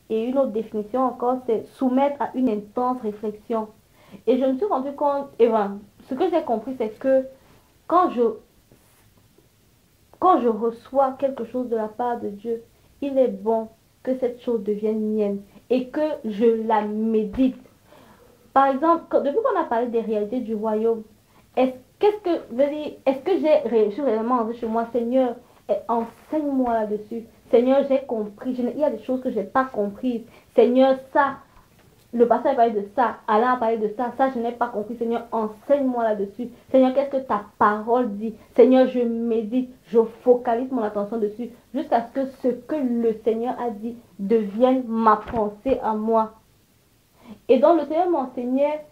Et une autre définition encore, c'est soumettre à une intense réflexion. Et je me suis rendu compte, et voilà, ce que j'ai compris, c'est que quand je, quand je reçois quelque chose de la part de Dieu, il est bon que cette chose devienne mienne et que je la médite. Par exemple, depuis qu'on a parlé des réalités du royaume, est-ce que j'ai réussi réellement chez moi, Seigneur, enseigne-moi là-dessus. Seigneur, j'ai compris. Il y a des choses que je n'ai pas comprises. Seigneur, ça, le pasteur a parlé de ça, Alain a parlé de ça, ça je n'ai pas compris. Seigneur, enseigne-moi là-dessus. Seigneur, qu'est-ce que ta parole dit? Seigneur, je médite, je focalise mon attention dessus jusqu'à ce que le Seigneur a dit devienne ma pensée à moi. Et donc le Seigneur m'enseignait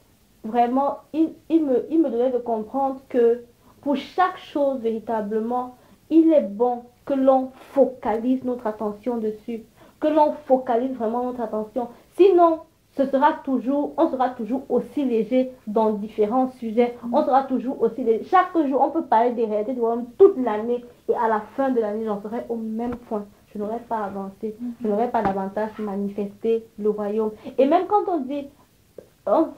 vraiment, il me donnait de comprendre que pour chaque chose véritablement, il est bon que l'on focalise notre attention dessus, que l'on focalise vraiment notre attention. Sinon, on sera toujours aussi léger dans différents sujets. On sera toujours aussi léger. Chaque jour, on peut parler des réalités du royaume toute l'année et à la fin de l'année, j'en serai au même point. Je n'aurais pas avancé. Je n'aurais pas davantage manifesté le royaume. Et même quand on dit, on,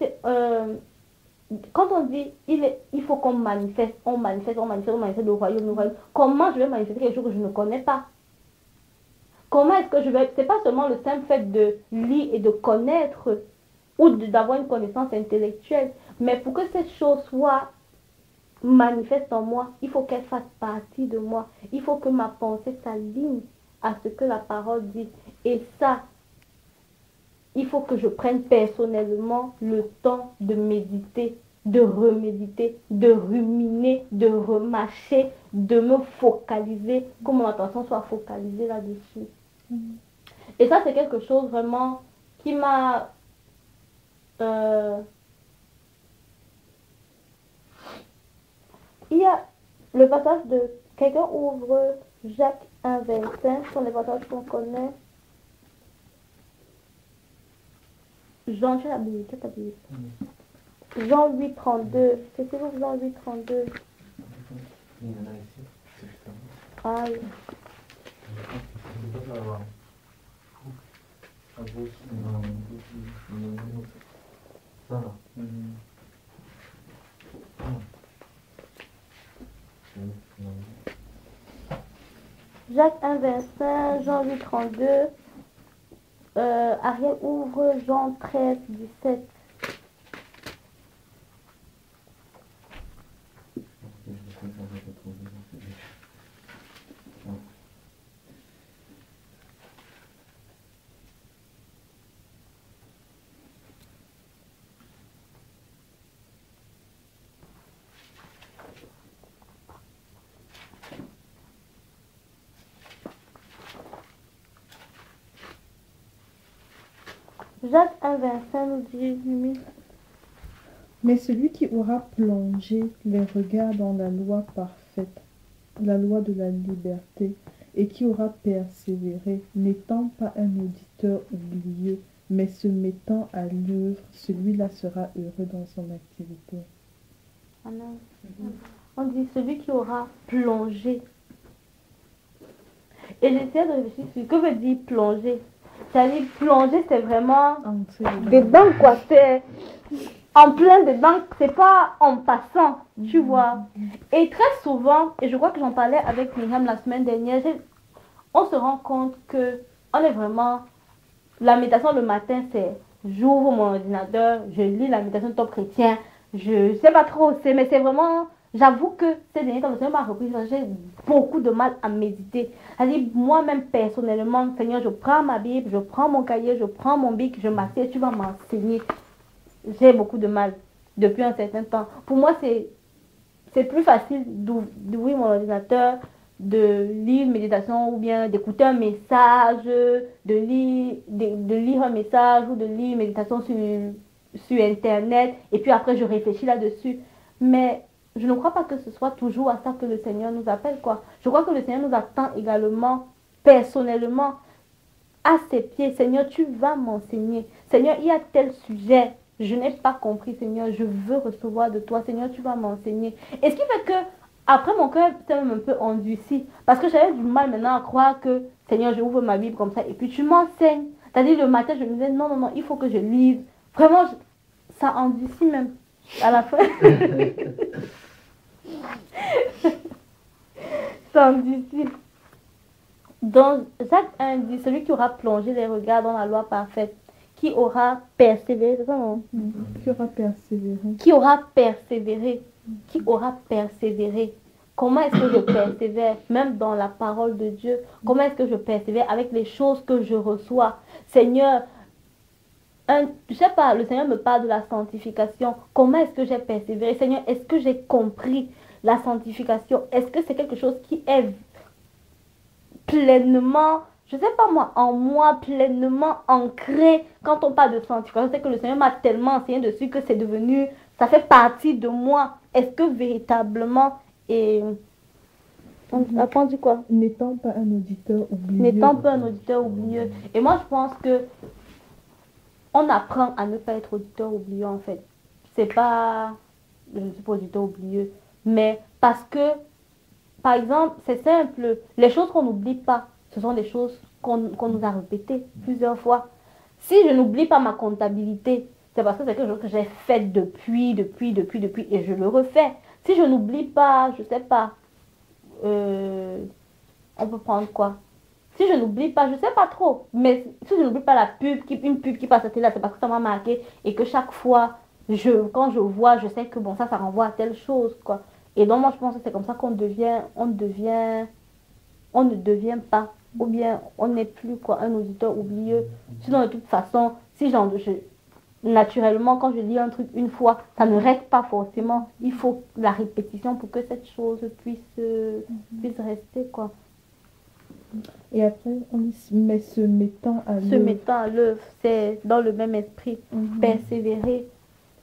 quand on dit il faut qu'on manifeste, on manifeste le royaume, le royaume. Comment je vais manifester quelque chose que je ne connais pas? Comment est-ce que je vais... C'est pas seulement le simple fait de lire et de connaître ou d'avoir une connaissance intellectuelle, mais pour que cette chose soit manifeste en moi, il faut qu'elle fasse partie de moi. Il faut que ma pensée s'aligne à ce que la parole dit. Et ça, il faut que je prenne personnellement le temps de méditer, de reméditer, de ruminer, de remâcher, de me focaliser, que mon attention soit focalisée là-dessus. Et ça, c'est quelque chose vraiment qui m'a... il y a le passage de... Quelqu'un ouvre Jacques 1,25, ce sont les passages qu'on connaît. Jean, tu as la Bible, tu as ta Bible. Jean 8,32. C'est toujours Jean 8,32. Aïe. Jacques 1,25, Jean 8,32. Ariel ouvre Jean 13,17. Jacques 1,25 nous dit, mais celui qui aura plongé les regards dans la loi parfaite, la loi de la liberté, et qui aura persévéré, n'étant pas un auditeur oublié, mais se mettant à l'œuvre, celui-là sera heureux dans son activité. Amen. On dit celui qui aura plongé. Et j'essaie de réfléchir sur ce que veut dire plonger. C'est-à-dire plonger, c'est vraiment dedans quoi. C'est en plein dedans, c'est pas en passant, tu vois. Et très souvent, et je crois que j'en parlais avec Myriam la semaine dernière, on se rend compte que on est vraiment... La méditation le matin, c'est j'ouvre mon ordinateur, je lis la méditation Top Chrétien. Je sais pas trop, mais c'est vraiment... J'avoue que ces derniers temps, le Seigneur m'a repris, j'ai beaucoup de mal à méditer. C'est-à-dire, moi-même, personnellement, Seigneur, je prends ma Bible, je prends mon cahier, je prends mon bic, je m'assieds, tu vas m'enseigner. J'ai beaucoup de mal depuis un certain temps. Pour moi, c'est plus facile d'ouvrir mon ordinateur, de lire une méditation ou bien d'écouter un message, de lire un message ou de lire une méditation sur Internet et puis après je réfléchis là-dessus. Mais je ne crois pas que ce soit toujours à ça que le Seigneur nous appelle, quoi. Je crois que le Seigneur nous attend également, personnellement, à ses pieds. Seigneur, tu vas m'enseigner. Seigneur, il y a tel sujet, je n'ai pas compris, Seigneur, je veux recevoir de toi. Seigneur, tu vas m'enseigner. Et ce qui fait que, après, mon cœur s'est même un peu endurci. Parce que j'avais du mal maintenant à croire que, Seigneur, je ouvre ma Bible comme ça et puis tu m'enseignes. C'est-à-dire, le matin, je me disais, non, non, non, il faut que je lise. Vraiment, ça endurcit même. À la fin. Ça endurcit. Donc, Jacques 1 dit, celui qui aura plongé les regards dans la loi parfaite, qui aura persévéré, c'est ça non? Qui aura persévéré. Qui aura persévéré. Qui aura persévéré. Comment est-ce que je persévère, même dans la parole de Dieu? Comment est-ce que je persévère avec les choses que je reçois? Seigneur, je sais pas, le Seigneur me parle de la sanctification. Comment est-ce que j'ai persévéré? Seigneur, est-ce que j'ai compris la sanctification? Est-ce que c'est quelque chose qui est pleinement, je sais pas moi, en moi, pleinement ancré? Quand on parle de sanctification, c'est que le Seigneur m'a tellement enseigné dessus que c'est devenu, ça fait partie de moi. Est-ce que véritablement, et on apprend du quoi? N'étant pas un auditeur oublieux. N'étant pas un auditeur oublieux. Et moi, je pense que on apprend à ne pas être auditeur oublieux, en fait. C'est pas, je ne suis pas auditeur oublieux, mais parce que, par exemple, c'est simple, les choses qu'on n'oublie pas, ce sont des choses qu'on nous a répétées plusieurs fois. Si je n'oublie pas ma comptabilité, c'est parce que c'est quelque chose que j'ai fait depuis, et je le refais. Si je n'oublie pas, je sais pas, on peut prendre quoi? Si je n'oublie pas, je sais pas trop, mais si je n'oublie pas une pub qui passe à la télé, c'est parce que ça m'a marqué et que chaque fois, quand je vois, je sais que bon, ça renvoie à telle chose, quoi. Et donc, moi, je pense que c'est comme ça on ne devient pas, ou bien on n'est plus, quoi, un auditeur oublieux. Sinon, de toute façon, si naturellement, quand je lis un truc une fois, ça ne reste pas forcément. Il faut la répétition pour que cette chose puisse rester, quoi. Et après, on dit, mais se mettant à l'œuvre. Se mettant à l'œuvre, c'est dans le même esprit. Persévérer,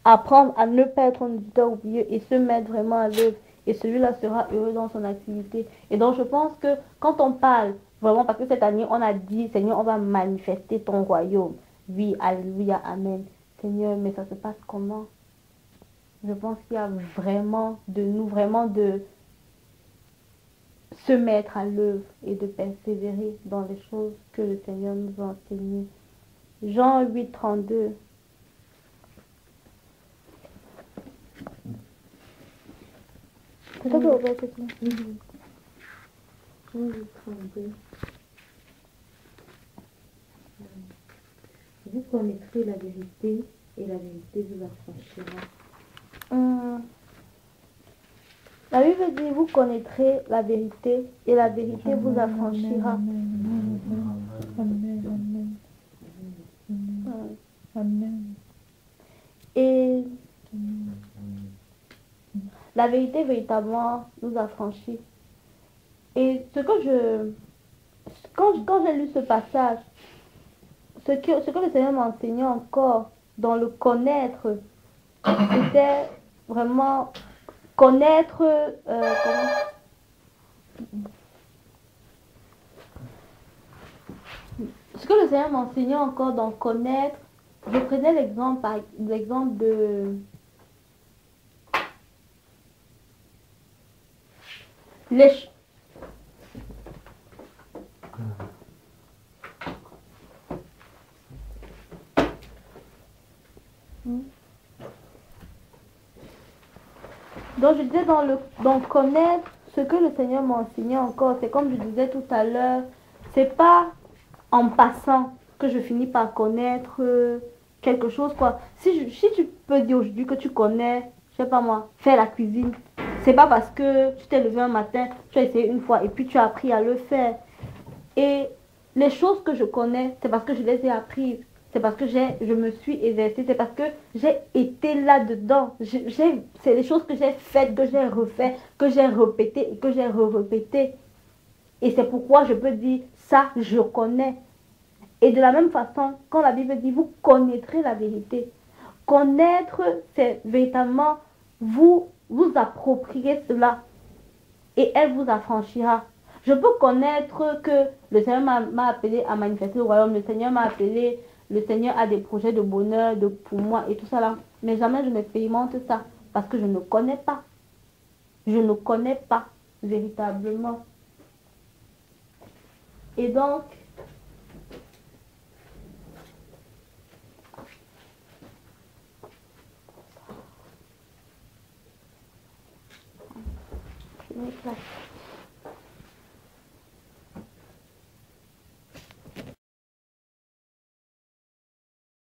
apprendre à ne pas être un auditeur oublieux et se mettre vraiment à l'œuvre. Et celui-là sera heureux dans son activité. Et donc, je pense que quand on parle, vraiment, parce que cette année, on a dit, Seigneur, on va manifester ton royaume. Oui, alléluia, amen. Seigneur, mais ça se passe comment? Je pense qu'il y a vraiment de se mettre à l'œuvre et de persévérer dans les choses que le Seigneur nous a enseignées. Jean 8, 32. C'est ça que vous voyez, c'est ça? Jean 8, 32. Vous connaîtrez la vérité et la vérité vous affranchira. La Bible dit, vous connaîtrez la vérité et la vérité vous affranchira. Amen. Et la vérité véritablement nous affranchit. Et quand j'ai lu ce passage, ce que le Seigneur m'a enseigné encore dans le connaître, c'était vraiment connaître, ce que le Seigneur m'a enseigné encore dans connaître, je prenais l'exemple de les Donc je disais dans connaître ce que le Seigneur m'a enseigné encore, c'est comme je disais tout à l'heure, c'est pas en passant que je finis par connaître quelque chose, quoi. Si tu peux dire aujourd'hui que tu connais, je sais pas moi, faire la cuisine, c'est pas parce que tu t'es levé un matin, tu as essayé une fois et puis tu as appris à le faire. Et les choses que je connais, c'est parce que je les ai apprises. C'est parce que je me suis exercée, c'est parce que j'ai été là-dedans. C'est les choses que j'ai faites, que j'ai refait, que j'ai répété et que j'ai répété. Et c'est pourquoi je peux dire, ça, je connais. Et de la même façon, quand la Bible dit, vous connaîtrez la vérité. Connaître, c'est véritablement vous approprier cela. Et elle vous affranchira. Je peux connaître que le Seigneur m'a appelé à manifester le royaume. Le Seigneur m'a appelé, le Seigneur a des projets de bonheur pour moi et tout ça là. Mais jamais je n'expérimente ça parce que je ne connais pas. Je ne connais pas véritablement. Et donc, Oui, place.